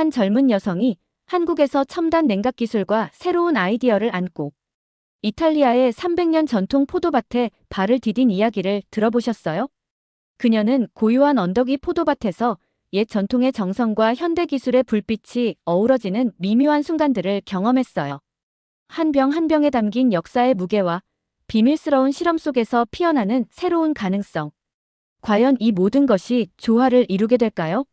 한 젊은 여성이 한국에서 첨단 냉각 기술과 새로운 아이디어를 안고 이탈리아의 300년 전통 포도밭에 발을 디딘 이야기를 들어보셨어요? 그녀는 고요한 언덕 위 포도밭에서 옛 전통의 정성과 현대 기술의 불빛이 어우러지는 미묘한 순간들을 경험했어요. 한 병 한 병에 담긴 역사의 무게와 비밀스러운 실험 속에서 피어나는 새로운 가능성. 과연 이 모든 것이 조화를 이루게 될까요?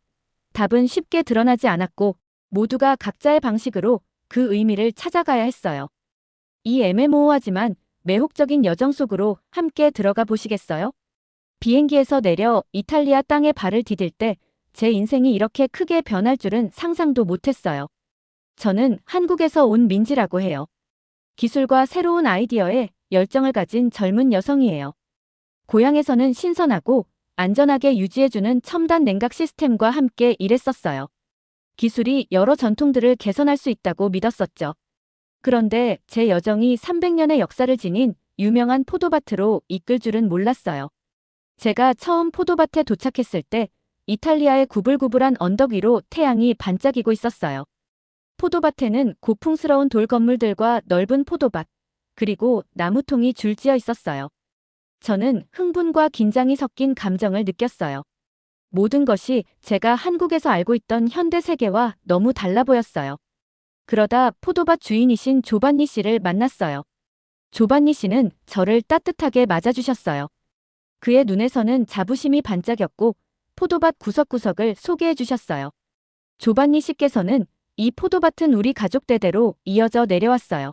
답은 쉽게 드러나지 않았고 모두가 각자의 방식으로 그 의미를 찾아가야 했어요. 이 애매모호하지만 매혹적인 여정 속으로 함께 들어가 보시겠어요? 비행기에서 내려 이탈리아 땅에 발을 디딜 때 제 인생이 이렇게 크게 변할 줄은 상상도 못했어요. 저는 한국에서 온 민지라고 해요. 기술과 새로운 아이디어에 열정을 가진 젊은 여성이에요. 고향에서는 신선하고 안전하게 유지해주는 첨단 냉각 시스템과 함께 일했었어요. 기술이 여러 전통들을 개선할 수 있다고 믿었었죠. 그런데 제 여정이 300년의 역사를 지닌 유명한 포도밭으로 이끌 줄은 몰랐어요. 제가 처음 포도밭에 도착했을 때 이탈리아의 구불구불한 언덕 위로 태양이 반짝이고 있었어요. 포도밭에는 고풍스러운 돌 건물들과 넓은 포도밭, 그리고 나무통이 줄지어 있었어요. 저는 흥분과 긴장이 섞인 감정을 느꼈어요. 모든 것이 제가 한국에서 알고 있던 현대 세계와 너무 달라 보였어요. 그러다 포도밭 주인이신 조반니 씨를 만났어요. 조반니 씨는 저를 따뜻하게 맞아주셨어요. 그의 눈에서는 자부심이 반짝였고 포도밭 구석구석을 소개해 주셨어요. 조반니 씨께서는 이 포도밭은 우리 가족 대대로 이어져 내려왔어요.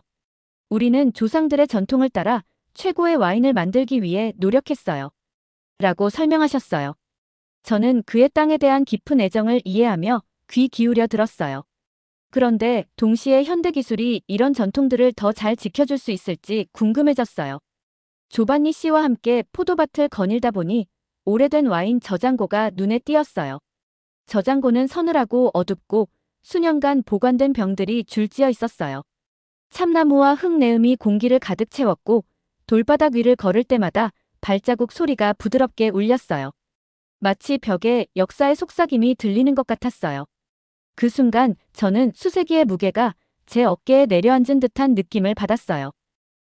우리는 조상들의 전통을 따라 최고의 와인을 만들기 위해 노력했어요. 라고 설명하셨어요. 저는 그의 땅에 대한 깊은 애정을 이해하며 귀 기울여 들었어요. 그런데 동시에 현대기술이 이런 전통들을 더 잘 지켜줄 수 있을지 궁금해졌어요. 조반니 씨와 함께 포도밭을 거닐다 보니 오래된 와인 저장고가 눈에 띄었어요. 저장고는 서늘하고 어둡고 수년간 보관된 병들이 줄지어 있었어요. 참나무와 흙내음이 공기를 가득 채웠고 돌바닥 위를 걸을 때마다 발자국 소리가 부드럽게 울렸어요. 마치 벽에 역사의 속삭임이 들리는 것 같았어요. 그 순간 저는 수세기의 무게가 제 어깨에 내려앉은 듯한 느낌을 받았어요.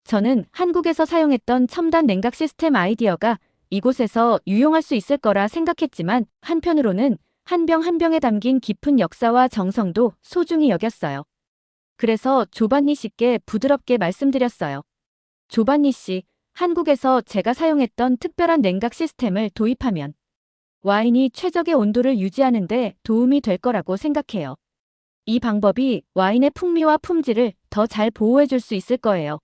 저는 한국에서 사용했던 첨단 냉각 시스템 아이디어가 이곳에서 유용할 수 있을 거라 생각했지만 한편으로는 한 병 한 병에 담긴 깊은 역사와 정성도 소중히 여겼어요. 그래서 조반니 씨께 부드럽게 말씀드렸어요. 조반니 씨, 한국에서 제가 사용했던 특별한 냉각 시스템을 도입하면 와인이 최적의 온도를 유지하는 데 도움이 될 거라고 생각해요. 이 방법이 와인의 풍미와 품질을 더 잘 보호해 줄 수 있을 거예요.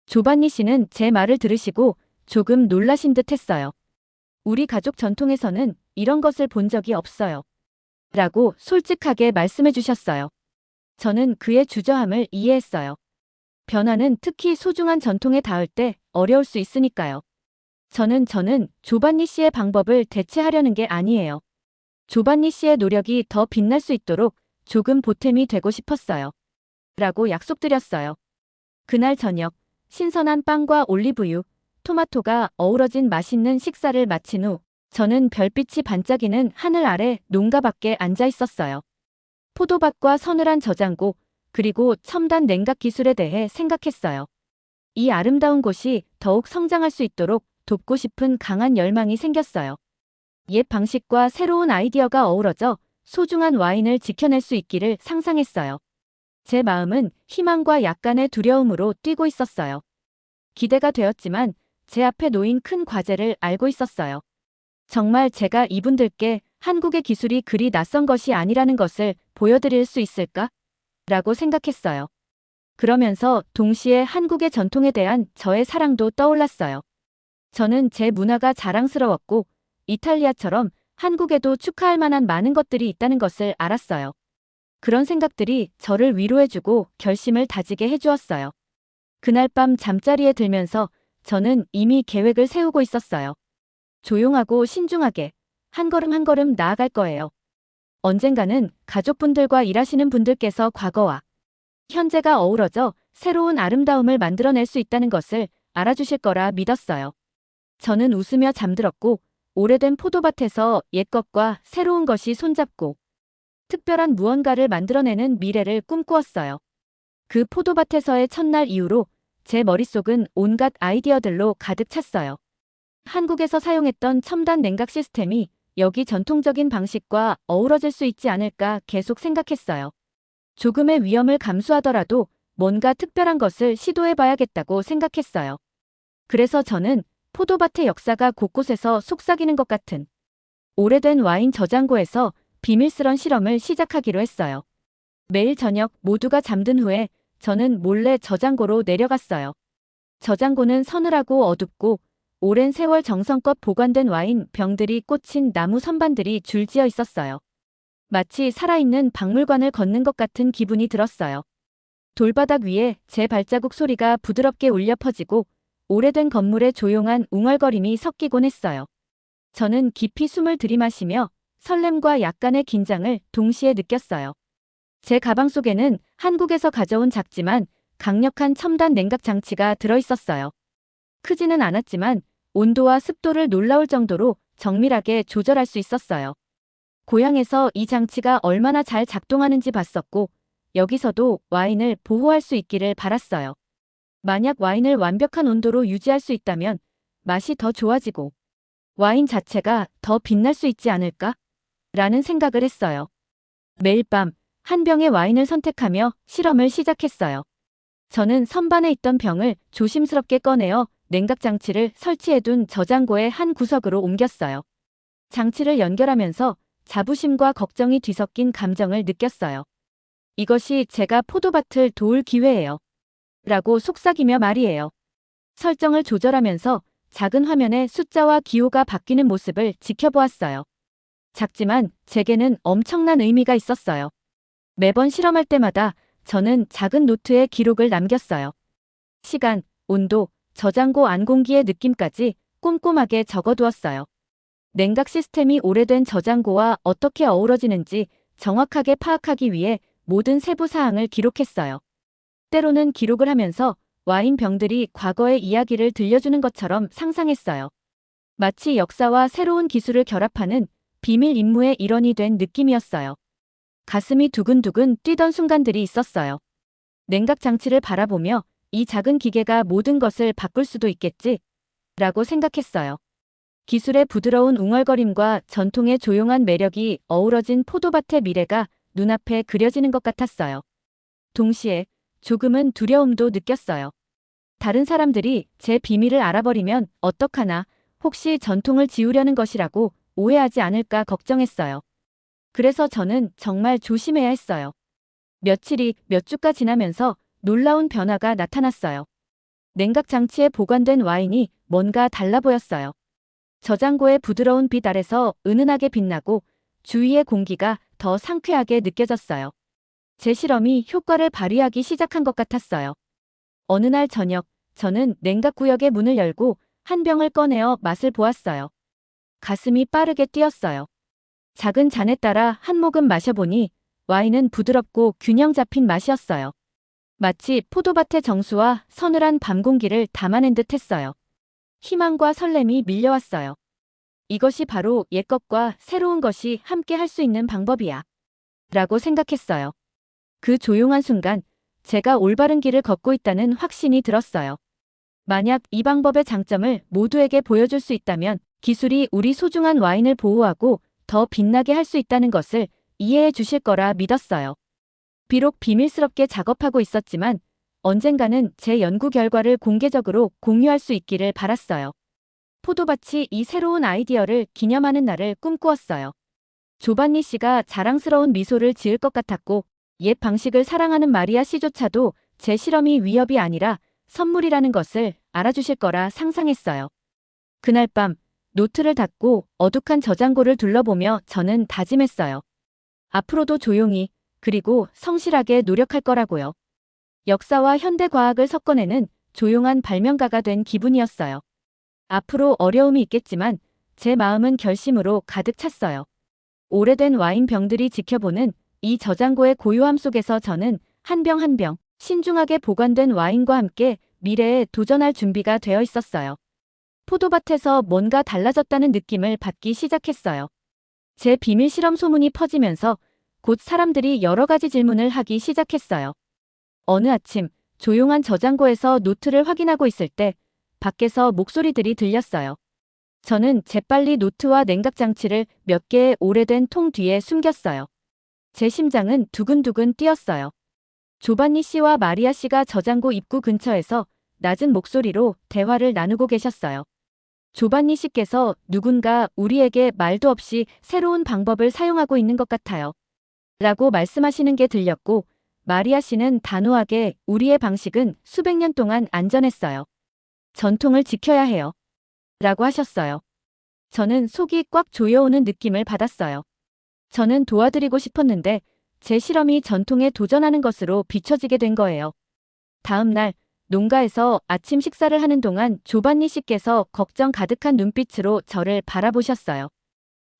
조반니 씨는 제 말을 들으시고 조금 놀라신 듯 했어요. 우리 가족 전통에서는 이런 것을 본 적이 없어요. 라고 솔직하게 말씀해 주셨어요. 저는 그의 주저함을 이해했어요. 변화는 특히 소중한 전통에 닿을 때 어려울 수 있으니까요. 저는 조반니 씨의 방법을 대체하려는 게 아니에요. 조반니 씨의 노력이 더 빛날 수 있도록 조금 보탬이 되고 싶었어요. 라고 약속드렸어요. 그날 저녁, 신선한 빵과 올리브유, 토마토가 어우러진 맛있는 식사를 마친 후 저는 별빛이 반짝이는 하늘 아래 농가 밖에 앉아 있었어요. 포도밭과 서늘한 저장고, 그리고 첨단 냉각 기술에 대해 생각했어요. 이 아름다운 곳이 더욱 성장할 수 있도록 돕고 싶은 강한 열망이 생겼어요. 옛 방식과 새로운 아이디어가 어우러져 소중한 와인을 지켜낼 수 있기를 상상했어요. 제 마음은 희망과 약간의 두려움으로 뛰고 있었어요. 기대가 되었지만 제 앞에 놓인 큰 과제를 알고 있었어요. 정말 제가 이분들께 한국의 기술이 그리 낯선 것이 아니라는 것을 보여드릴 수 있을까? 라고 생각했어요. 그러면서 동시에 한국의 전통에 대한 저의 사랑도 떠올랐어요. 저는 제 문화가 자랑스러웠고 이탈리아처럼 한국에도 축하할 만한 많은 것들이 있다는 것을 알았어요. 그런 생각들이 저를 위로해주고 결심을 다지게 해주었어요. 그날 밤 잠자리에 들면서 저는 이미 계획을 세우고 있었어요. 조용하고 신중하게 한 걸음 한 걸음 나아갈 거예요. 언젠가는 가족분들과 일하시는 분들께서 과거와 현재가 어우러져 새로운 아름다움을 만들어낼 수 있다는 것을 알아주실 거라 믿었어요. 저는 웃으며 잠들었고 오래된 포도밭에서 옛것과 새로운 것이 손잡고 특별한 무언가를 만들어내는 미래를 꿈꾸었어요. 그 포도밭에서의 첫날 이후로 제 머릿속은 온갖 아이디어들로 가득 찼어요. 한국에서 사용했던 첨단 냉각 시스템이 여기 전통적인 방식과 어우러질 수 있지 않을까 계속 생각했어요. 조금의 위험을 감수하더라도 뭔가 특별한 것을 시도해봐야겠다고 생각했어요. 그래서 저는 포도밭의 역사가 곳곳에서 속삭이는 것 같은 오래된 와인 저장고에서 비밀스런 실험을 시작하기로 했어요. 매일 저녁 모두가 잠든 후에 저는 몰래 저장고로 내려갔어요. 저장고는 서늘하고 어둡고 오랜 세월 정성껏 보관된 와인 병들이 꽂힌 나무 선반들이 줄지어 있었어요. 마치 살아있는 박물관을 걷는 것 같은 기분이 들었어요. 돌바닥 위에 제 발자국 소리가 부드럽게 울려 퍼지고 오래된 건물의 조용한 웅얼거림이 섞이곤 했어요. 저는 깊이 숨을 들이마시며 설렘과 약간의 긴장을 동시에 느꼈어요. 제 가방 속에는 한국에서 가져온 작지만 강력한 첨단 냉각 장치가 들어있었어요. 크지는 않았지만 온도와 습도를 놀라울 정도로 정밀하게 조절할 수 있었어요. 고향에서 이 장치가 얼마나 잘 작동하는지 봤었고 여기서도 와인을 보호할 수 있기를 바랐어요. 만약 와인을 완벽한 온도로 유지할 수 있다면 맛이 더 좋아지고 와인 자체가 더 빛날 수 있지 않을까? 라는 생각을 했어요. 매일 밤 한 병의 와인을 선택하며 실험을 시작했어요. 저는 선반에 있던 병을 조심스럽게 꺼내어 냉각 장치를 설치해둔 저장고의 한 구석으로 옮겼어요. 장치를 연결하면서 자부심과 걱정이 뒤섞인 감정을 느꼈어요. 이것이 제가 포도밭을 도울 기회예요. 라고 속삭이며 말이에요. 설정을 조절하면서 작은 화면에 숫자와 기호가 바뀌는 모습을 지켜보았어요. 작지만 제게는 엄청난 의미가 있었어요. 매번 실험할 때마다 저는 작은 노트에 기록을 남겼어요. 시간, 온도, 저장고 안 공기의 느낌까지 꼼꼼하게 적어두었어요. 냉각 시스템이 오래된 저장고와 어떻게 어우러지는지 정확하게 파악하기 위해 모든 세부 사항을 기록했어요. 때로는 기록을 하면서 와인 병들이 과거의 이야기를 들려주는 것처럼 상상했어요. 마치 역사와 새로운 기술을 결합하는 비밀 임무의 일원이 된 느낌이었어요. 가슴이 두근두근 뛰던 순간들이 있었어요. 냉각 장치를 바라보며 이 작은 기계가 모든 것을 바꿀 수도 있겠지? 라고 생각했어요. 기술의 부드러운 웅얼거림과 전통의 조용한 매력이 어우러진 포도밭의 미래가 눈앞에 그려지는 것 같았어요. 동시에 조금은 두려움도 느꼈어요. 다른 사람들이 제 비밀을 알아버리면 어떡하나, 혹시 전통을 지우려는 것이라고 오해하지 않을까 걱정했어요. 그래서 저는 정말 조심해야 했어요. 며칠이 몇 주가 지나면서 놀라운 변화가 나타났어요. 냉각 장치에 보관된 와인이 뭔가 달라 보였어요. 저장고의 부드러운 빛 아래서 은은하게 빛나고 주위의 공기가 더 상쾌하게 느껴졌어요. 제 실험이 효과를 발휘하기 시작한 것 같았어요. 어느 날 저녁, 저는 냉각 구역의 문을 열고 한 병을 꺼내어 맛을 보았어요. 가슴이 빠르게 뛰었어요. 작은 잔에 따라 한 모금 마셔보니 와인은 부드럽고 균형 잡힌 맛이었어요. 마치 포도밭의 정수와 서늘한 밤 공기를 담아낸 듯 했어요. 희망과 설렘이 밀려왔어요. 이것이 바로 옛것과 새로운 것이 함께 할 수 있는 방법이야. 라고 생각했어요. 그 조용한 순간 제가 올바른 길을 걷고 있다는 확신이 들었어요. 만약 이 방법의 장점을 모두에게 보여줄 수 있다면 기술이 우리 소중한 와인을 보호하고 더 빛나게 할 수 있다는 것을 이해해 주실 거라 믿었어요. 비록 비밀스럽게 작업하고 있었지만 언젠가는 제 연구 결과를 공개적으로 공유할 수 있기를 바랐어요. 포도밭이 이 새로운 아이디어를 기념하는 날을 꿈꾸었어요. 조반니 씨가 자랑스러운 미소를 지을 것 같았고 옛 방식을 사랑하는 마리아 씨조차도 제 실험이 위협이 아니라 선물이라는 것을 알아주실 거라 상상했어요. 그날 밤 노트를 닫고 어둑한 저장고를 둘러보며 저는 다짐했어요. 앞으로도 조용히 그리고 성실하게 노력할 거라고요. 역사와 현대 과학을 섞어내는 조용한 발명가가 된 기분이었어요. 앞으로 어려움이 있겠지만 제 마음은 결심으로 가득 찼어요. 오래된 와인 병들이 지켜보는 이 저장고의 고요함 속에서 저는 한 병 한 병 신중하게 보관된 와인과 함께 미래에 도전할 준비가 되어 있었어요. 포도밭에서 뭔가 달라졌다는 느낌을 받기 시작했어요. 제 비밀 실험 소문이 퍼지면서 곧 사람들이 여러 가지 질문을 하기 시작했어요. 어느 아침 조용한 저장고에서 노트를 확인하고 있을 때 밖에서 목소리들이 들렸어요. 저는 재빨리 노트와 냉각 장치를 몇 개의 오래된 통 뒤에 숨겼어요. 제 심장은 두근두근 뛰었어요. 조반니 씨와 마리아 씨가 저장고 입구 근처에서 낮은 목소리로 대화를 나누고 계셨어요. 조반니 씨께서 누군가 우리에게 말도 없이 새로운 방법을 사용하고 있는 것 같아요. 라고 말씀하시는 게 들렸고, 마리아 씨는 단호하게 우리의 방식은 수백 년 동안 안전했어요. 전통을 지켜야 해요. 라고 하셨어요. 저는 속이 꽉 조여오는 느낌을 받았어요. 저는 도와드리고 싶었는데 제 실험이 전통에 도전하는 것으로 비춰지게 된 거예요. 다음 날 농가에서 아침 식사를 하는 동안 조반니 씨께서 걱정 가득한 눈빛으로 저를 바라보셨어요.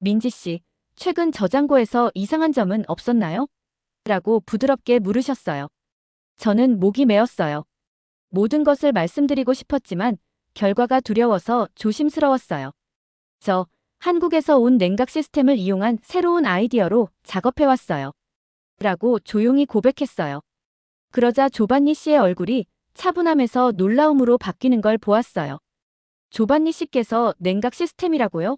민지 씨, 최근 저장고에서 이상한 점은 없었나요? 라고 부드럽게 물으셨어요. 저는 목이 메었어요. 모든 것을 말씀드리고 싶었지만 결과가 두려워서 조심스러웠어요. 한국에서 온 냉각 시스템을 이용한 새로운 아이디어로 작업해왔어요. 라고 조용히 고백했어요. 그러자 조반니 씨의 얼굴이 차분함에서 놀라움으로 바뀌는 걸 보았어요. 조반니 씨께서 냉각 시스템이라고요?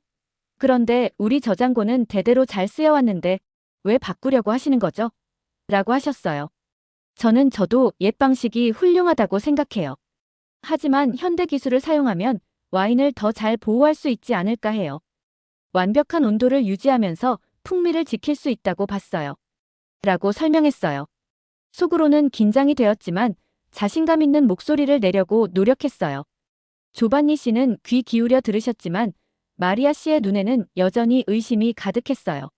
그런데 우리 저장고는 대대로 잘 쓰여왔는데 왜 바꾸려고 하시는 거죠? 라고 하셨어요. 저도 옛 방식이 훌륭하다고 생각해요. 하지만 현대 기술을 사용하면 와인을 더 잘 보호할 수 있지 않을까 해요. 완벽한 온도를 유지하면서 풍미를 지킬 수 있다고 봤어요. 라고 설명했어요. 속으로는 긴장이 되었지만 자신감 있는 목소리를 내려고 노력했어요. 조반니 씨는 귀 기울여 들으셨지만 마리아 씨의 눈에는 여전히 의심이 가득했어요.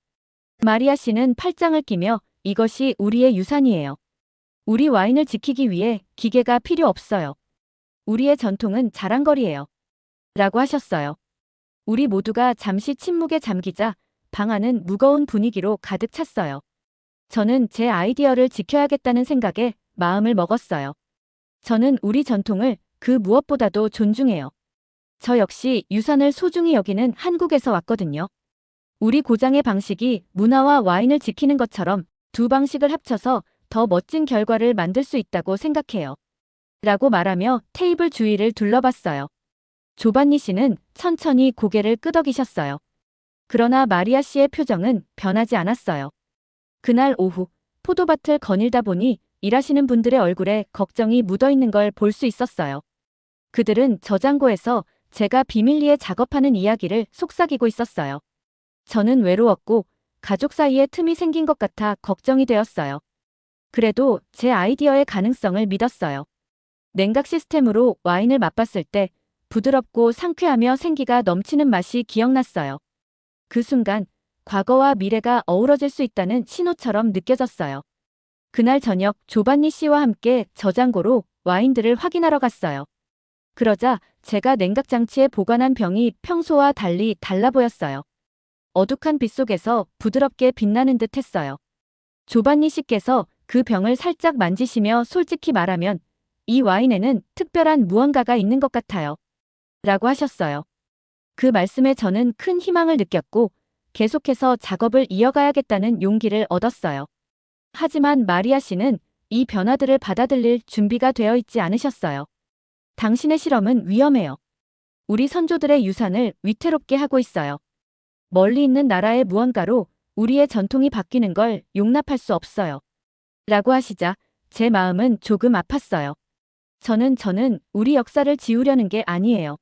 마리아 씨는 팔짱을 끼며 이것이 우리의 유산이에요. 우리 와인을 지키기 위해 기계가 필요 없어요. 우리의 전통은 자랑거리예요. 라고 하셨어요. 우리 모두가 잠시 침묵에 잠기자 방 안은 무거운 분위기로 가득 찼어요. 저는 제 아이디어를 지켜야겠다는 생각에 마음을 먹었어요. 저는 우리 전통을 그 무엇보다도 존중해요. 저 역시 유산을 소중히 여기는 한국에서 왔거든요. 우리 고장의 방식이 문화와 와인을 지키는 것처럼 두 방식을 합쳐서 더 멋진 결과를 만들 수 있다고 생각해요. 라고 말하며 테이블 주위를 둘러봤어요. 조반니 씨는 천천히 고개를 끄덕이셨어요. 그러나 마리아 씨의 표정은 변하지 않았어요. 그날 오후 포도밭을 거닐다 보니 일하시는 분들의 얼굴에 걱정이 묻어있는 걸 볼 수 있었어요. 그들은 저장고에서 제가 비밀리에 작업하는 이야기를 속삭이고 있었어요. 저는 외로웠고 가족 사이에 틈이 생긴 것 같아 걱정이 되었어요. 그래도 제 아이디어의 가능성을 믿었어요. 냉각 시스템으로 와인을 맛봤을 때 부드럽고 상쾌하며 생기가 넘치는 맛이 기억났어요. 그 순간 과거와 미래가 어우러질 수 있다는 신호처럼 느껴졌어요. 그날 저녁 조반니 씨와 함께 저장고로 와인들을 확인하러 갔어요. 그러자 제가 냉각 장치에 보관한 병이 평소와 달리 달라 보였어요. 어둑한 빛 속에서 부드럽게 빛나는 듯 했어요. 조반니 씨께서 그 병을 살짝 만지시며 솔직히 말하면 이 와인에는 특별한 무언가가 있는 것 같아요. 라고 하셨어요. 그 말씀에 저는 큰 희망을 느꼈고 계속해서 작업을 이어가야겠다는 용기를 얻었어요. 하지만 마리아 씨는 이 변화들을 받아들일 준비가 되어 있지 않으셨어요. 당신의 실험은 위험해요. 우리 선조들의 유산을 위태롭게 하고 있어요. 멀리 있는 나라의 무언가로 우리의 전통이 바뀌는 걸 용납할 수 없어요. 라고 하시자 제 마음은 조금 아팠어요. 저는 우리 역사를 지우려는 게 아니에요.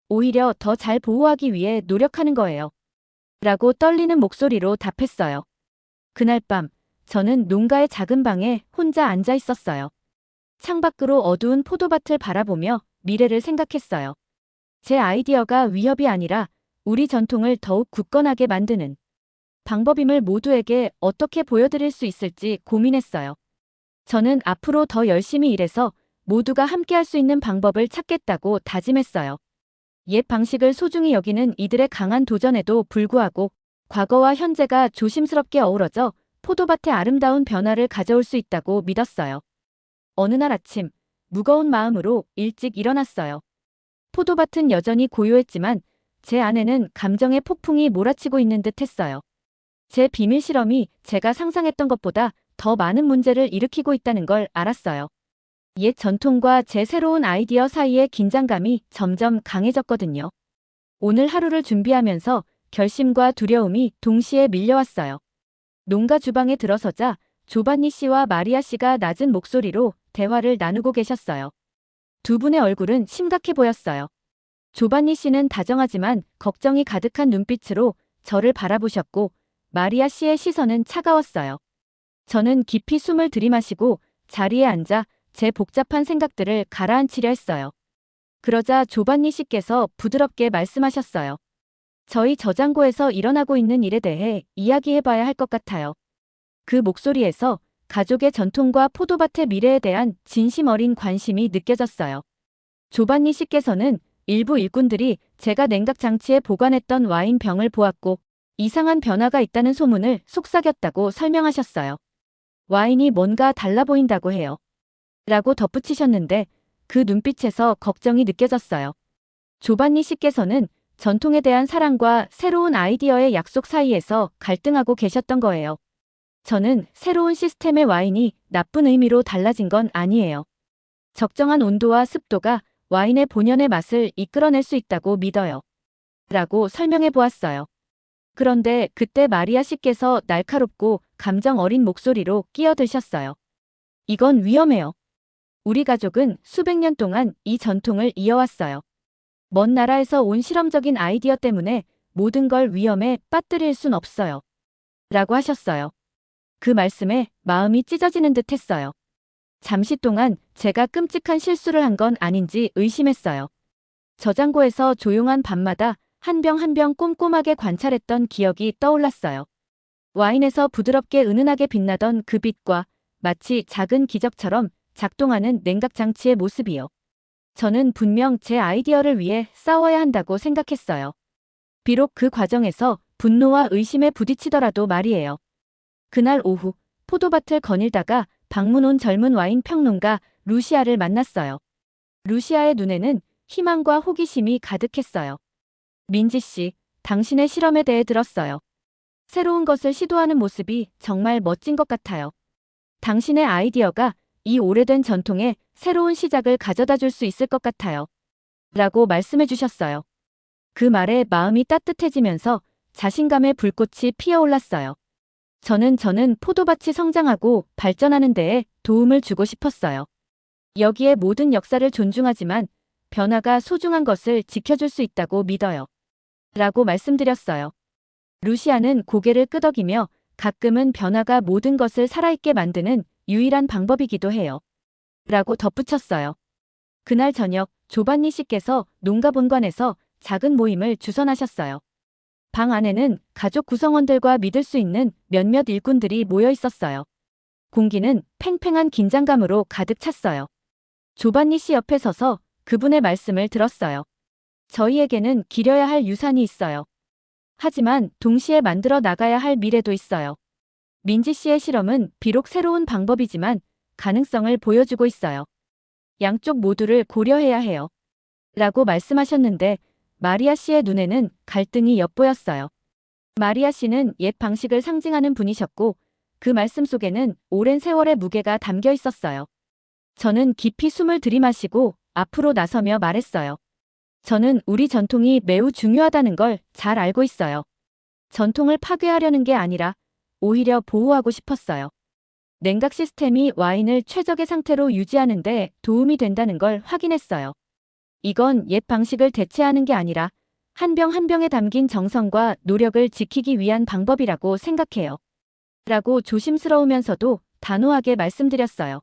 오히려 더 잘 보호하기 위해 노력하는 거예요. 라고 떨리는 목소리로 답했어요. 그날 밤 저는 농가의 작은 방에 혼자 앉아 있었어요. 창밖으로 어두운 포도밭을 바라보며 미래를 생각했어요. 제 아이디어가 위협이 아니라 우리 전통을 더욱 굳건하게 만드는 방법임을 모두에게 어떻게 보여드릴 수 있을지 고민했어요. 저는 앞으로 더 열심히 일해서 모두가 함께할 수 있는 방법을 찾겠다고 다짐했어요. 옛 방식을 소중히 여기는 이들의 강한 도전에도 불구하고 과거와 현재가 조심스럽게 어우러져 포도밭의 아름다운 변화를 가져올 수 있다고 믿었어요. 어느 날 아침 무거운 마음으로 일찍 일어났어요. 포도밭은 여전히 고요했지만 제 안에는 감정의 폭풍이 몰아치고 있는 듯 했어요. 제 비밀 실험이 제가 상상했던 것보다 더 많은 문제를 일으키고 있다는 걸 알았어요. 옛 전통과 제 새로운 아이디어 사이의 긴장감이 점점 강해졌거든요. 오늘 하루를 준비하면서 결심과 두려움이 동시에 밀려왔어요. 농가 주방에 들어서자 조반니 씨와 마리아 씨가 낮은 목소리로 대화를 나누고 계셨어요. 두 분의 얼굴은 심각해 보였어요. 조반니 씨는 다정하지만 걱정이 가득한 눈빛으로 저를 바라보셨고 마리아 씨의 시선은 차가웠어요. 저는 깊이 숨을 들이마시고 자리에 앉아 제 복잡한 생각들을 가라앉히려 했어요. 그러자 조반니 씨께서 부드럽게 말씀하셨어요. 저희 저장고에서 일어나고 있는 일에 대해 이야기해봐야 할 것 같아요. 그 목소리에서 가족의 전통과 포도밭의 미래에 대한 진심 어린 관심이 느껴졌어요. 조반니 씨께서는 일부 일꾼들이 제가 냉각 장치에 보관했던 와인 병을 보았고 이상한 변화가 있다는 소문을 속삭였다고 설명하셨어요. 와인이 뭔가 달라 보인다고 해요. 라고 덧붙이셨는데 그 눈빛에서 걱정이 느껴졌어요. 조반니 씨께서는 전통에 대한 사랑과 새로운 아이디어의 약속 사이에서 갈등하고 계셨던 거예요. 저는 새로운 시스템의 와인이 나쁜 의미로 달라진 건 아니에요. 적정한 온도와 습도가 와인의 본연의 맛을 이끌어낼 수 있다고 믿어요. 라고 설명해 보았어요. 그런데 그때 마리아 씨께서 날카롭고 감정 어린 목소리로 끼어드셨어요. 이건 위험해요. 우리 가족은 수백 년 동안 이 전통을 이어왔어요. 먼 나라에서 온 실험적인 아이디어 때문에 모든 걸 위험에 빠뜨릴 순 없어요. 라고 하셨어요. 그 말씀에 마음이 찢어지는 듯 했어요. 잠시 동안 제가 끔찍한 실수를 한 건 아닌지 의심했어요. 저장고에서 조용한 밤마다 한 병 한 병 꼼꼼하게 관찰했던 기억이 떠올랐어요. 와인에서 부드럽게 은은하게 빛나던 그 빛과 마치 작은 기적처럼 작동하는 냉각 장치의 모습이요. 저는 분명 제 아이디어를 위해 싸워야 한다고 생각했어요. 비록 그 과정에서 분노와 의심에 부딪히더라도 말이에요. 그날 오후 포도밭을 거닐다가 방문 온 젊은 와인 평론가 루시아를 만났어요. 루시아의 눈에는 희망과 호기심이 가득했어요. 민지 씨, 당신의 실험에 대해 들었어요. 새로운 것을 시도하는 모습이 정말 멋진 것 같아요. 당신의 아이디어가 이 오래된 전통에 새로운 시작을 가져다 줄 수 있을 것 같아요. 라고 말씀해 주셨어요. 그 말에 마음이 따뜻해지면서 자신감의 불꽃이 피어올랐어요. 저는 포도밭이 성장하고 발전하는 데에 도움을 주고 싶었어요. 여기에 모든 역사를 존중하지만 변화가 소중한 것을 지켜줄 수 있다고 믿어요. 라고 말씀드렸어요. 루시아는 고개를 끄덕이며 가끔은 변화가 모든 것을 살아있게 만드는 유일한 방법이기도 해요. 라고 덧붙였어요. 그날 저녁 조반니 씨께서 농가 본관에서 작은 모임을 주선하셨어요. 방 안에는 가족 구성원들과 믿을 수 있는 몇몇 일꾼들이 모여 있었어요. 공기는 팽팽한 긴장감으로 가득 찼어요. 조반니 씨 옆에 서서 그분의 말씀을 들었어요. 저희에게는 기려야 할 유산이 있어요. 하지만 동시에 만들어 나가야 할 미래도 있어요. 민지 씨의 실험은 비록 새로운 방법이지만 가능성을 보여주고 있어요. 양쪽 모두를 고려해야 해요. 라고 말씀하셨는데 마리아 씨의 눈에는 갈등이 엿보였어요. 마리아 씨는 옛 방식을 상징하는 분이셨고 그 말씀 속에는 오랜 세월의 무게가 담겨 있었어요. 저는 깊이 숨을 들이마시고 앞으로 나서며 말했어요. 저는 우리 전통이 매우 중요하다는 걸 잘 알고 있어요. 전통을 파괴하려는 게 아니라 오히려 보호하고 싶었어요. 냉각 시스템이 와인을 최적의 상태로 유지하는 데 도움이 된다는 걸 확인했어요. 이건 옛 방식을 대체하는 게 아니라 한 병 한 병에 담긴 정성과 노력을 지키기 위한 방법이라고 생각해요. 라고 조심스러우면서도 단호하게 말씀드렸어요.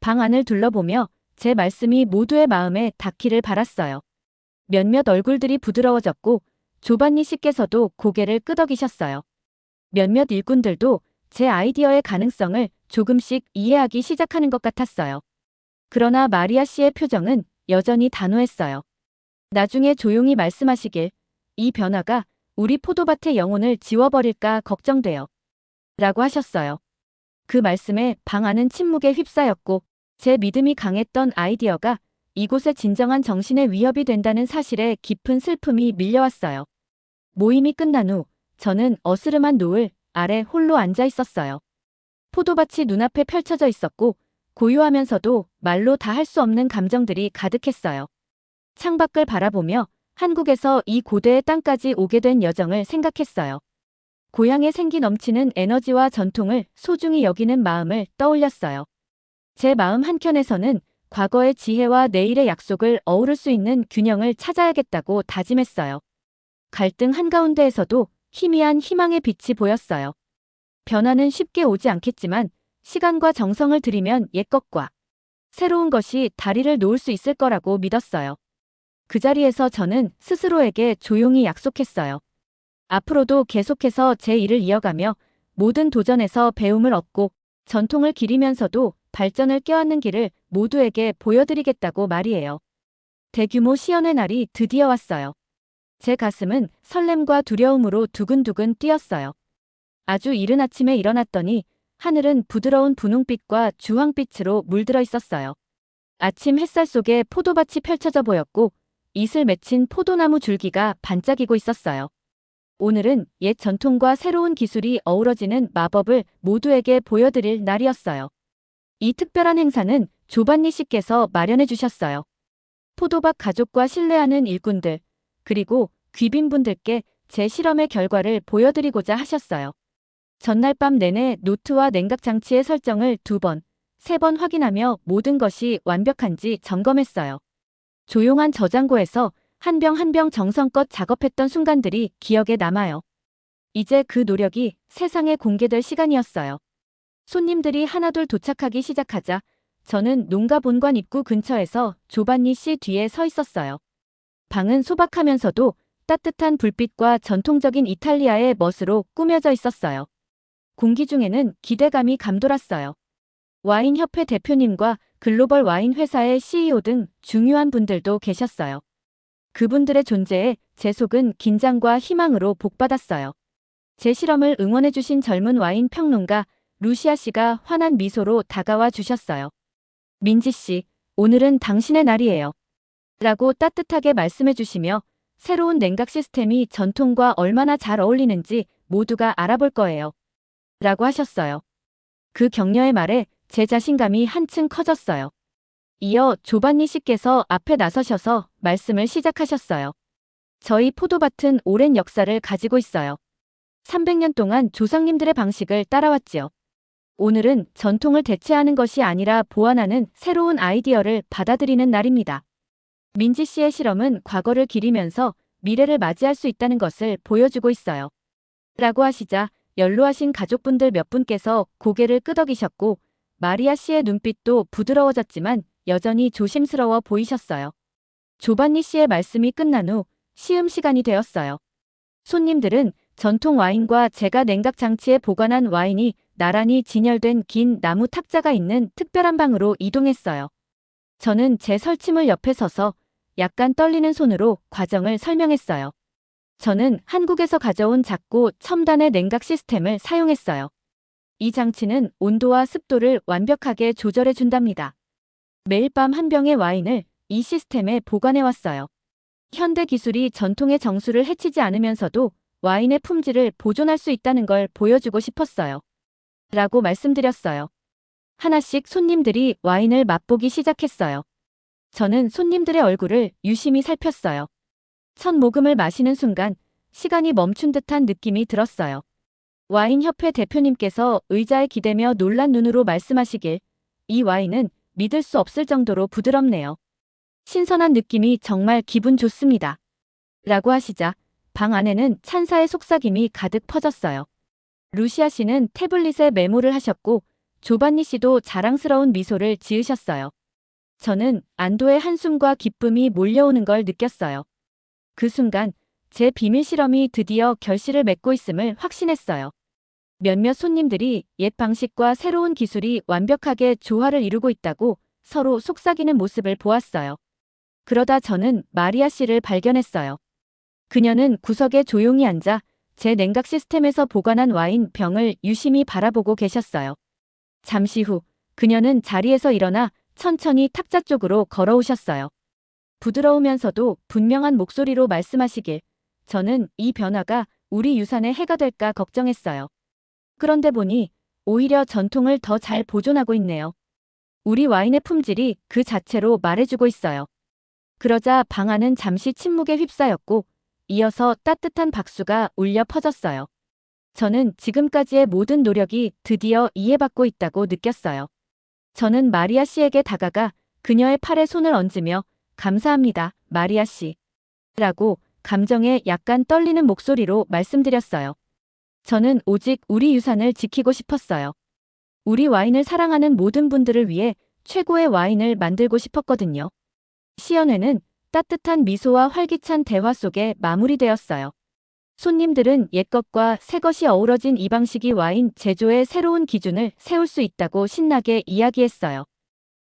방 안을 둘러보며 제 말씀이 모두의 마음에 닿기를 바랐어요. 몇몇 얼굴들이 부드러워졌고 조반니 씨께서도 고개를 끄덕이셨어요. 몇몇 일꾼들도 제 아이디어의 가능성을 조금씩 이해하기 시작하는 것 같았어요. 그러나 마리아 씨의 표정은 여전히 단호했어요. 나중에 조용히 말씀하시길, 이 변화가 우리 포도밭의 영혼을 지워버릴까 걱정돼요. 라고 하셨어요. 그 말씀에 방 안은 침묵에 휩싸였고 제 믿음이 강했던 아이디어가 이곳의 진정한 정신의 위협이 된다는 사실에 깊은 슬픔이 밀려왔어요. 모임이 끝난 후 저는 어스름한 노을 아래 홀로 앉아 있었어요. 포도밭이 눈앞에 펼쳐져 있었고 고요하면서도 말로 다 할 수 없는 감정들이 가득했어요. 창밖을 바라보며 한국에서 이 고대의 땅까지 오게 된 여정을 생각했어요. 고향의 생기 넘치는 에너지와 전통을 소중히 여기는 마음을 떠올렸어요. 제 마음 한켠에서는 과거의 지혜와 내일의 약속을 어우를 수 있는 균형을 찾아야겠다고 다짐했어요. 갈등 한가운데에서도 희미한 희망의 빛이 보였어요. 변화는 쉽게 오지 않겠지만 시간과 정성을 들이면 옛것과 새로운 것이 다리를 놓을 수 있을 거라고 믿었어요. 그 자리에서 저는 스스로에게 조용히 약속했어요. 앞으로도 계속해서 제 일을 이어가며 모든 도전에서 배움을 얻고 전통을 기리면서도 발전을 껴안는 길을 모두에게 보여드리겠다고 말이에요. 대규모 시연의 날이 드디어 왔어요. 제 가슴은 설렘과 두려움으로 두근두근 뛰었어요. 아주 이른 아침에 일어났더니 하늘은 부드러운 분홍빛과 주황빛으로 물들어 있었어요. 아침 햇살 속에 포도밭이 펼쳐져 보였고 이슬 맺힌 포도나무 줄기가 반짝이고 있었어요. 오늘은 옛 전통과 새로운 기술이 어우러지는 마법을 모두에게 보여드릴 날이었어요. 이 특별한 행사는 조반니 씨께서 마련해 주셨어요. 포도밭 가족과 신뢰하는 일꾼들, 그리고 귀빈분들께 제 실험의 결과를 보여드리고자 하셨어요. 전날 밤 내내 노트와 냉각 장치의 설정을 2번, 3번 확인하며 모든 것이 완벽한지 점검했어요. 조용한 저장고에서 한 병 한 병 정성껏 작업했던 순간들이 기억에 남아요. 이제 그 노력이 세상에 공개될 시간이었어요. 손님들이 하나둘 도착하기 시작하자 저는 농가 본관 입구 근처에서 조반니 씨 뒤에 서 있었어요. 방은 소박하면서도 따뜻한 불빛과 전통적인 이탈리아의 멋으로 꾸며져 있었어요. 공기 중에는 기대감이 감돌았어요. 와인협회 대표님과 글로벌 와인 회사의 CEO 등 중요한 분들도 계셨어요. 그분들의 존재에 제 속은 긴장과 희망으로 복받았어요. 제 실험을 응원해주신 젊은 와인 평론가 루시아 씨가 환한 미소로 다가와 주셨어요. 민지 씨, 오늘은 당신의 날이에요. 라고 따뜻하게 말씀해 주시며 새로운 냉각 시스템이 전통과 얼마나 잘 어울리는지 모두가 알아볼 거예요. 라고 하셨어요. 그 격려의 말에 제 자신감이 한층 커졌어요. 이어 조반니 씨께서 앞에 나서셔서 말씀을 시작하셨어요. 저희 포도밭은 오랜 역사를 가지고 있어요. 300년 동안 조상님들의 방식을 따라왔지요. 오늘은 전통을 대체하는 것이 아니라 보완하는 새로운 아이디어를 받아들이는 날입니다. 민지 씨의 실험은 과거를 기리면서 미래를 맞이할 수 있다는 것을 보여주고 있어요. 라고 하시자 연로하신 가족분들 몇 분께서 고개를 끄덕이셨고 마리아 씨의 눈빛도 부드러워졌지만 여전히 조심스러워 보이셨어요. 조반니 씨의 말씀이 끝난 후 시음 시간이 되었어요. 손님들은 전통 와인과 제가 냉각 장치에 보관한 와인이 나란히 진열된 긴 나무 탁자가 있는 특별한 방으로 이동했어요. 저는 제 설치물 옆에 서서 약간 떨리는 손으로 과정을 설명했어요. 저는 한국에서 가져온 작고 첨단의 냉각 시스템을 사용했어요. 이 장치는 온도와 습도를 완벽하게 조절해 준답니다. 매일 밤 한 병의 와인을 이 시스템에 보관해왔어요. 현대 기술이 전통의 정수를 해치지 않으면서도 와인의 품질을 보존할 수 있다는 걸 보여주고 싶었어요. 라고 말씀드렸어요. 하나씩 손님들이 와인을 맛보기 시작했어요. 저는 손님들의 얼굴을 유심히 살폈어요. 첫 모금을 마시는 순간 시간이 멈춘 듯한 느낌이 들었어요. 와인협회 대표님께서 의자에 기대며 놀란 눈으로 말씀하시길, 이 와인은 믿을 수 없을 정도로 부드럽네요. 신선한 느낌이 정말 기분 좋습니다. 라고 하시자 방 안에는 찬사의 속삭임이 가득 퍼졌어요. 루시아 씨는 태블릿에 메모를 하셨고 조반니 씨도 자랑스러운 미소를 지으셨어요. 저는 안도의 한숨과 기쁨이 몰려오는 걸 느꼈어요. 그 순간 제 비밀 실험이 드디어 결실을 맺고 있음을 확신했어요. 몇몇 손님들이 옛 방식과 새로운 기술이 완벽하게 조화를 이루고 있다고 서로 속삭이는 모습을 보았어요. 그러다 저는 마리아 씨를 발견했어요. 그녀는 구석에 조용히 앉아 제 냉각 시스템에서 보관한 와인 병을 유심히 바라보고 계셨어요. 잠시 후 그녀는 자리에서 일어나 천천히 탁자 쪽으로 걸어오셨어요. 부드러우면서도 분명한 목소리로 말씀하시길, 저는 이 변화가 우리 유산에 해가 될까 걱정했어요. 그런데 보니 오히려 전통을 더 잘 보존하고 있네요. 우리 와인의 품질이 그 자체로 말해주고 있어요. 그러자 방 안은 잠시 침묵에 휩싸였고 이어서 따뜻한 박수가 울려 퍼졌어요. 저는 지금까지의 모든 노력이 드디어 이해받고 있다고 느꼈어요. 저는 마리아 씨에게 다가가 그녀의 팔에 손을 얹으며 감사합니다, 마리아 씨. 라고 감정에 약간 떨리는 목소리로 말씀드렸어요. 저는 오직 우리 유산을 지키고 싶었어요. 우리 와인을 사랑하는 모든 분들을 위해 최고의 와인을 만들고 싶었거든요. 시연회는 따뜻한 미소와 활기찬 대화 속에 마무리되었어요. 손님들은 옛것과 새것이 어우러진 이 방식이 와인 제조의 새로운 기준을 세울 수 있다고 신나게 이야기했어요.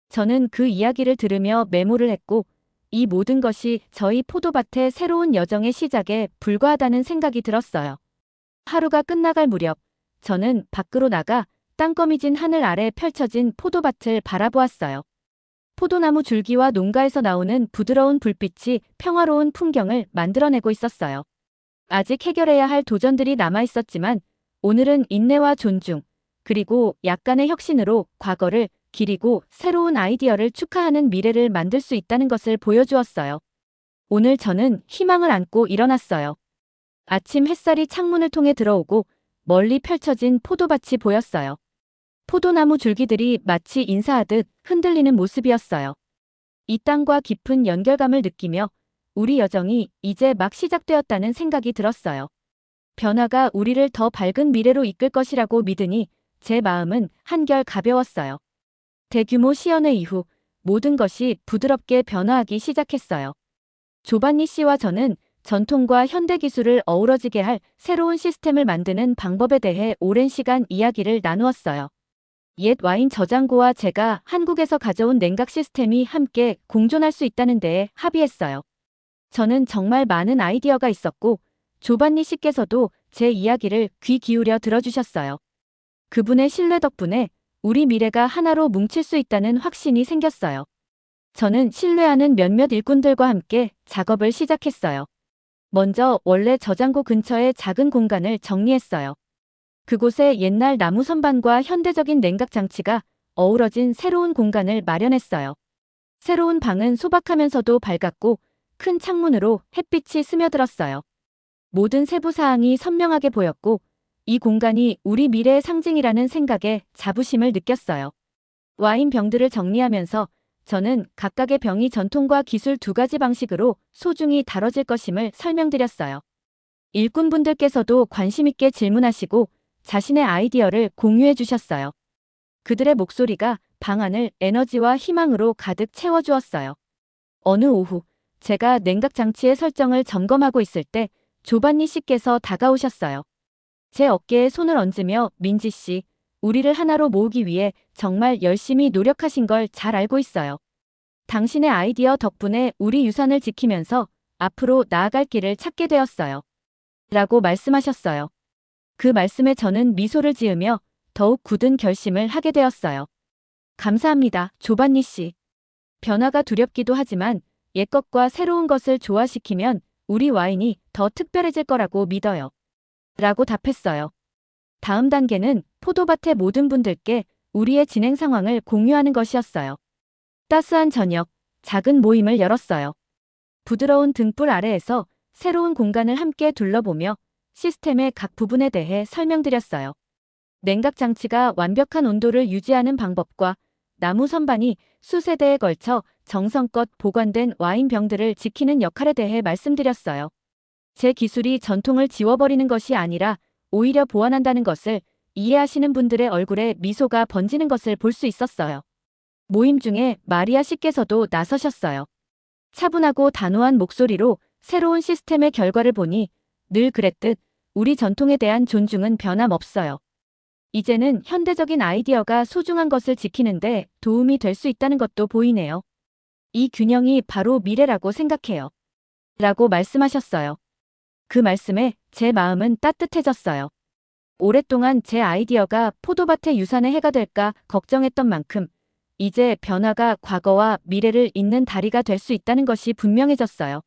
저는 그 이야기를 들으며 메모를 했고, 이 모든 것이 저희 포도밭의 새로운 여정의 시작에 불과하다는 생각이 들었어요. 하루가 끝나갈 무렵, 저는 밖으로 나가 땅거미진 하늘 아래 펼쳐진 포도밭을 바라보았어요. 포도나무 줄기와 농가에서 나오는 부드러운 불빛이 평화로운 풍경을 만들어내고 있었어요. 아직 해결해야 할 도전들이 남아있었지만 오늘은 인내와 존중, 그리고 약간의 혁신으로 과거를 기리고 새로운 아이디어를 축하하는 미래를 만들 수 있다는 것을 보여주었어요. 오늘 저는 희망을 안고 일어났어요. 아침 햇살이 창문을 통해 들어오고 멀리 펼쳐진 포도밭이 보였어요. 포도나무 줄기들이 마치 인사하듯 흔들리는 모습이었어요. 이 땅과 깊은 연결감을 느끼며 우리 여정이 이제 막 시작되었다는 생각이 들었어요. 변화가 우리를 더 밝은 미래로 이끌 것이라고 믿으니 제 마음은 한결 가벼웠어요. 대규모 시연회 이후 모든 것이 부드럽게 변화하기 시작했어요. 조반니 씨와 저는 전통과 현대 기술을 어우러지게 할 새로운 시스템을 만드는 방법에 대해 오랜 시간 이야기를 나누었어요. 옛 와인 저장고와 제가 한국에서 가져온 냉각 시스템이 함께 공존할 수 있다는 데에 합의했어요. 저는 정말 많은 아이디어가 있었고 조반니 씨께서도 제 이야기를 귀 기울여 들어주셨어요. 그분의 신뢰 덕분에 우리 미래가 하나로 뭉칠 수 있다는 확신이 생겼어요. 저는 신뢰하는 몇몇 일꾼들과 함께 작업을 시작했어요. 먼저 원래 저장고 근처의 작은 공간을 정리했어요. 그곳에 옛날 나무 선반과 현대적인 냉각 장치가 어우러진 새로운 공간을 마련했어요. 새로운 방은 소박하면서도 밝았고 큰 창문으로 햇빛이 스며들었어요. 모든 세부 사항이 선명하게 보였고 이 공간이 우리 미래의 상징이라는 생각에 자부심을 느꼈어요. 와인 병들을 정리하면서 저는 각각의 병이 전통과 기술 두 가지 방식으로 소중히 다뤄질 것임을 설명드렸어요. 일꾼분들께서도 관심 있게 질문하시고 자신의 아이디어를 공유해 주셨어요. 그들의 목소리가 방안을 에너지와 희망으로 가득 채워주었어요. 어느 오후, 제가 냉각 장치의 설정을 점검하고 있을 때 조반니 씨께서 다가오셨어요. 제 어깨에 손을 얹으며 민지 씨, 우리를 하나로 모으기 위해 정말 열심히 노력하신 걸 잘 알고 있어요. 당신의 아이디어 덕분에 우리 유산을 지키면서 앞으로 나아갈 길을 찾게 되었어요. 라고 말씀하셨어요. 그 말씀에 저는 미소를 지으며 더욱 굳은 결심을 하게 되었어요. 감사합니다, 조반니 씨. 변화가 두렵기도 하지만 옛것과 새로운 것을 조화시키면 우리 와인이 더 특별해질 거라고 믿어요. 라고 답했어요. 다음 단계는 포도밭의 모든 분들께 우리의 진행 상황을 공유하는 것이었어요. 따스한 저녁, 작은 모임을 열었어요. 부드러운 등불 아래에서 새로운 공간을 함께 둘러보며 시스템의 각 부분에 대해 설명드렸어요. 냉각 장치가 완벽한 온도를 유지하는 방법과 나무 선반이 수세대에 걸쳐 정성껏 보관된 와인 병들을 지키는 역할에 대해 말씀드렸어요. 제 기술이 전통을 지워버리는 것이 아니라 오히려 보완한다는 것을 이해하시는 분들의 얼굴에 미소가 번지는 것을 볼 수 있었어요. 모임 중에 마리아 씨께서도 나서셨어요. 차분하고 단호한 목소리로 새로운 시스템의 결과를 보니 늘 그랬듯 우리 전통에 대한 존중은 변함없어요. 이제는 현대적인 아이디어가 소중한 것을 지키는데 도움이 될 수 있다는 것도 보이네요. 이 균형이 바로 미래라고 생각해요. 라고 말씀하셨어요. 그 말씀에 제 마음은 따뜻해졌어요. 오랫동안 제 아이디어가 포도밭의 유산에 해가 될까 걱정했던 만큼 이제 변화가 과거와 미래를 잇는 다리가 될 수 있다는 것이 분명해졌어요.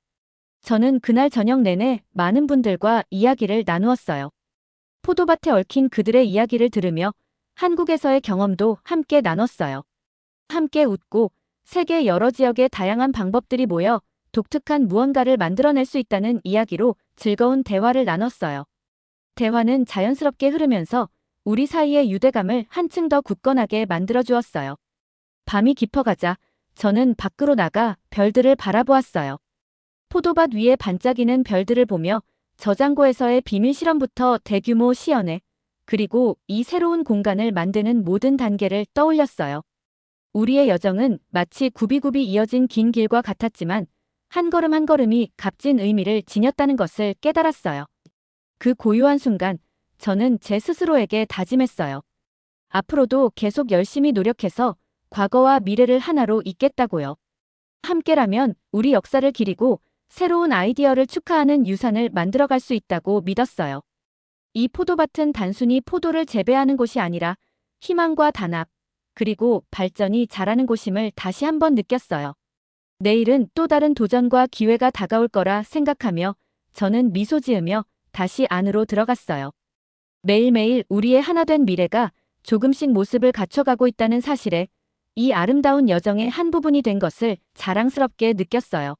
저는 그날 저녁 내내 많은 분들과 이야기를 나누었어요. 포도밭에 얽힌 그들의 이야기를 들으며 한국에서의 경험도 함께 나눴어요. 함께 웃고 세계 여러 지역의 다양한 방법들이 모여 독특한 무언가를 만들어낼 수 있다는 이야기로 즐거운 대화를 나눴어요. 대화는 자연스럽게 흐르면서 우리 사이의 유대감을 한층 더 굳건하게 만들어 주었어요. 밤이 깊어가자 저는 밖으로 나가 별들을 바라보았어요. 포도밭 위에 반짝이는 별들을 보며 저장고에서의 비밀 실험부터 대규모 시연회, 그리고 이 새로운 공간을 만드는 모든 단계를 떠올렸어요. 우리의 여정은 마치 굽이굽이 이어진 긴 길과 같았지만 한 걸음 한 걸음이 값진 의미를 지녔다는 것을 깨달았어요. 그 고요한 순간 저는 제 스스로에게 다짐했어요. 앞으로도 계속 열심히 노력해서 과거와 미래를 하나로 잇겠다고요. 함께라면 우리 역사를 기리고 새로운 아이디어를 축하하는 유산을 만들어갈 수 있다고 믿었어요. 이 포도밭은 단순히 포도를 재배하는 곳이 아니라 희망과 단합, 그리고 발전이 자라는 곳임을 다시 한번 느꼈어요. 내일은 또 다른 도전과 기회가 다가올 거라 생각하며 저는 미소 지으며 다시 안으로 들어갔어요. 매일매일 우리의 하나된 미래가 조금씩 모습을 갖춰가고 있다는 사실에 이 아름다운 여정의 한 부분이 된 것을 자랑스럽게 느꼈어요.